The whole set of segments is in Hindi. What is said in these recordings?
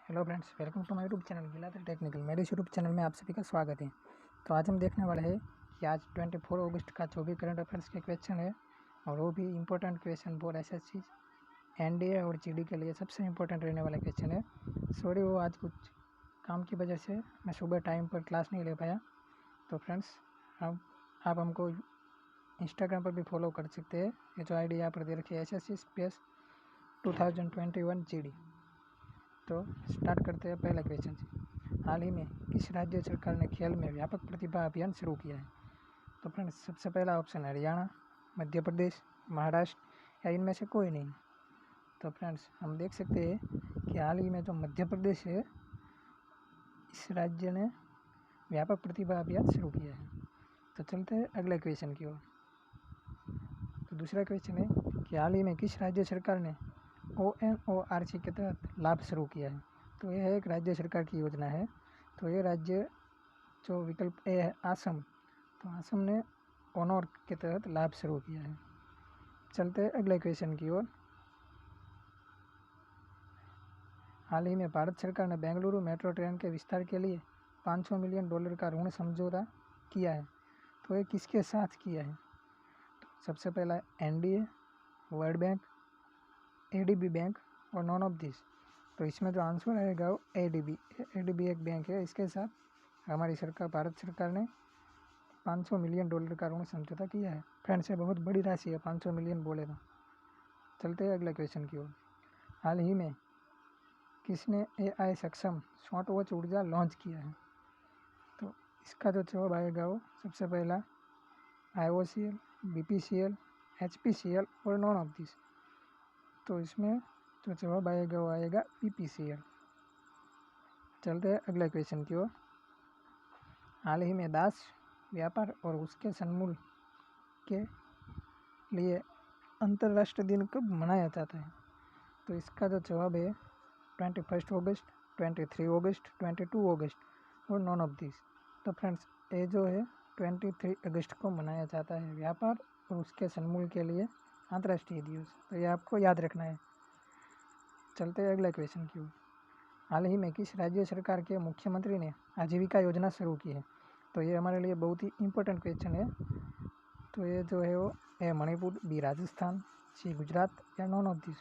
Hello friends, welcome to my YouTube channel Giladhar technical. मेरे इस यूट्यूब चैनल में आप सभी का स्वागत है। तो आज हम देखने वाले हैं कि आज 24 अगस्त का जो भी करंट अफेयर्स के क्वेश्चन है और वो भी important question board SSC NDA और जीडी के लिए सबसे इम्पोर्टेंट रहने वाला क्वेश्चन है। सॉरी, वो आज कुछ काम की वजह से मैं सुबह टाइम पर क्लास नहीं ले पाया। तो फ्रेंड्स, आप हमको इंस्टाग्राम पर भी फॉलो कर सकते हैं। ये जो ID यहाँ पर दे रखी है SSC/2021 GD। तो स्टार्ट करते हैं पहला क्वेश्चन से। हाल ही में किस राज्य सरकार ने खेल में व्यापक प्रतिभा अभियान शुरू किया है? तो फ्रेंड्स, सबसे पहला ऑप्शन है हरियाणा, मध्य प्रदेश, महाराष्ट्र या इनमें से कोई नहीं। तो फ्रेंड्स, हम देख सकते हैं कि हाल ही में जो मध्य प्रदेश है, इस राज्य ने व्यापक प्रतिभा अभियान शुरू किया है। तो चलते हैं अगले क्वेश्चन की ओर। तो दूसरा क्वेश्चन है कि हाल ही में किस राज्य सरकार ने ONORC के तहत लाभ शुरू किया है? तो यह एक राज्य सरकार की योजना है। तो ये राज्य जो विकल्प ए है असम, तो असम ने ONOR के तहत लाभ शुरू किया है। चलते हैं अगले क्वेश्चन की ओर। हाल ही में भारत सरकार ने बेंगलुरु मेट्रो ट्रेन के विस्तार के लिए $500 मिलियन का ऋण समझौता किया है। तो ये किसके साथ किया है? तो सबसे पहला NDA, world bank, ADB bank और नॉन ऑफ दिस। तो इसमें जो आंसर आएगा वो ADB एक बैंक है। इसके साथ हमारी सरकार, भारत सरकार ने $500 मिलियन का ऋण समझौता किया है। फ्रेंड्स, ये बहुत बड़ी राशि है, 500 मिलियन बोले तो। चलते हैं अगले क्वेश्चन की ओर। हाल ही में किसने AI सक्षम स्मार्ट वॉच ऊर्जा लॉन्च किया है? तो इसका जो जवाब आएगा वो सबसे पहला IOCL, BPCL, HPCL और नॉन ऑफ दिस। तो इसमें जो जवाब आएगा वो आएगा BPCL। चलते हैं अगले क्वेश्चन की ओर। हाल ही में दास व्यापार और उसके समूल के लिए अंतर्राष्ट्रीय दिन कब मनाया जाता है? तो इसका जो जवाब है 21 अगस्त, 23 अगस्त, 22 अगस्त और नॉन ऑफ दिस। तो फ्रेंड्स, ये जो है 23 अगस्त को मनाया जाता है व्यापार और उसके समूल के लिए अंतर्राष्ट्रीय दिवस। तो ये आपको याद रखना है। चलते हैं अगले क्वेश्चन की ओर। हाल ही में किस राज्य सरकार के मुख्यमंत्री ने आजीविका योजना शुरू की है? तो ये हमारे लिए बहुत ही इम्पोर्टेंट क्वेश्चन है। तो ये जो है वो ए मणिपुर, बी राजस्थान, सी गुजरात या नॉन ऑफ दिस।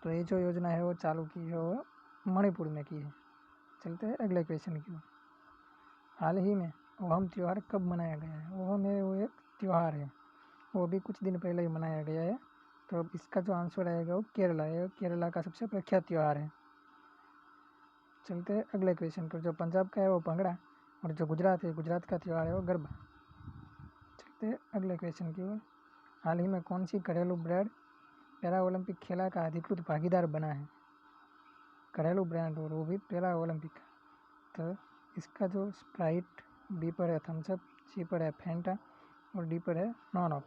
तो ये जो योजना है वो चालू की है वो मणिपुर में की है। चलते हैं अगले क्वेश्चन की ओर। हाल ही में ओणम त्यौहार कब मनाया गया है? ओणम है वो एक त्यौहार है, वो भी कुछ दिन पहले ही मनाया गया है। तो अब इसका जो आंसर आएगा वो केरला है। केरला का सबसे प्रख्यात त्यौहार है। चलते हैं अगले क्वेश्चन पर। जो पंजाब का है वो भंगड़ा और जो गुजरात है, गुजरात का त्यौहार है वो गरबा। चलते हैं अगले क्वेश्चन की ओर। हाल ही में कौन सी घरेलू ब्रांड पैरा ओलंपिक खेला का अधिकृत भागीदार बना है? घरेलू ब्रांड और वो भी पैरा ओलंपिक। तो इसका जो स्प्राइट, बी पर है थम्सअप, सी पर है फैंटा और डी पर है नॉन ऑफ।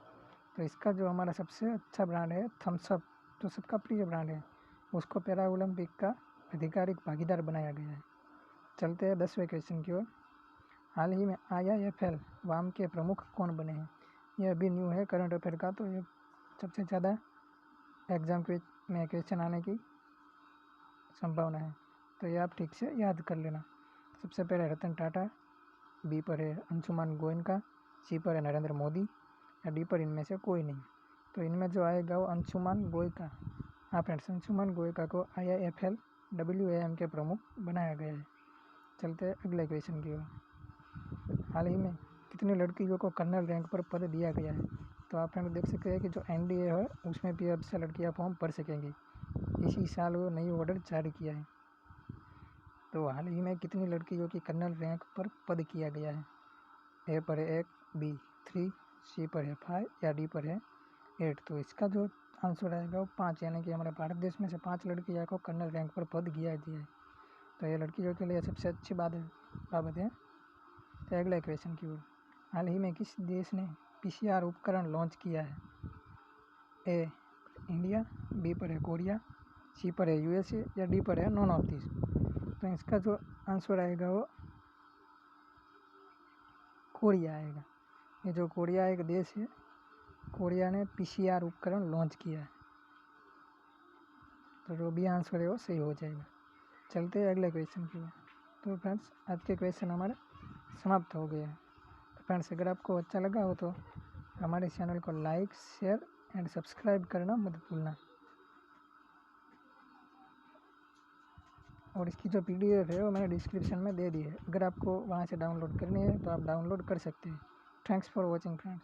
तो इसका जो हमारा सबसे अच्छा ब्रांड है थम्सअप, जो सबका प्रिय ब्रांड है, उसको पैरा ओलंपिक का आधिकारिक भागीदार बनाया गया है। चलते हैं 10वें क्वेश्चन की ओर। हाल ही में IIFL वाम के प्रमुख कौन बने हैं? ये अभी न्यू है करंट अफेयर का, तो ये सबसे ज़्यादा एग्जाम में क्वेश्चन आने की संभावना है। तो ये आप ठीक से याद कर लेना। सबसे पहले रतन टाटा, बी पर है अंशुमान गोयनका, सी पर है नरेंद्र मोदी या डी पर इनमें से कोई नहीं। तो इनमें जो आएगा वो अंशुमान गोयनका। हाँ फ्रेंड्स, अंशुमान गोयनका को IIFL WAM के प्रमुख बनाया गया है। चलते हैं अगले क्वेश्चन की ओर। हाल ही में कितनी लड़कियों को कर्नल रैंक पर पद दिया गया है? तो आप फ्रेंड देख सकते हैं कि जो NDA है उसमें भी अब से लड़कियाँ फॉर्म भर सकेंगी। इसी साल वो नई ऑर्डर जारी किया है। तो हाल ही में कितनी लड़कियों की कर्नल रैंक पर पद किया गया है? ए पर है 1, B 3, सी पर है 5 या डी पर है 8। तो इसका जो आंसर आएगा वो 5, यानी कि हमारे भारत देश में से 5 लड़कियों को कर्नल रैंक पर पद दिया है। तो ये लड़कियों के लिए सबसे अच्छी बाबत है। तो अगले क्वेश्चन की ओर। हाल ही में किस देश ने PCR उपकरण लॉन्च किया है? ए इंडिया, बी पर है कोरिया, सी पर है USA या डी पर है नॉन ऑफ दिस। तो इसका जो आंसर आएगा वो कोरिया आएगा। ये जो कोरिया एक देश है, कोरिया ने PCR उपकरण लॉन्च किया है। तो जो भी आंसर है वो सही हो जाएगा। चलते हैं अगले क्वेश्चन की ओर। तो फ्रेंड्स आज के क्वेश्चन हमारे समाप्त हो गए हैं। तो फ्रेंड्स अगर आपको अच्छा लगा हो तो हमारे चैनल को लाइक शेयर एंड सब्सक्राइब करना मत भूलना। और इसकी जो PDF है वो मैंने डिस्क्रिप्शन में दे दी है, अगर आपको वहाँ से डाउनलोड करनी है तो आप डाउनलोड कर सकते हैं। Thanks for watching friends.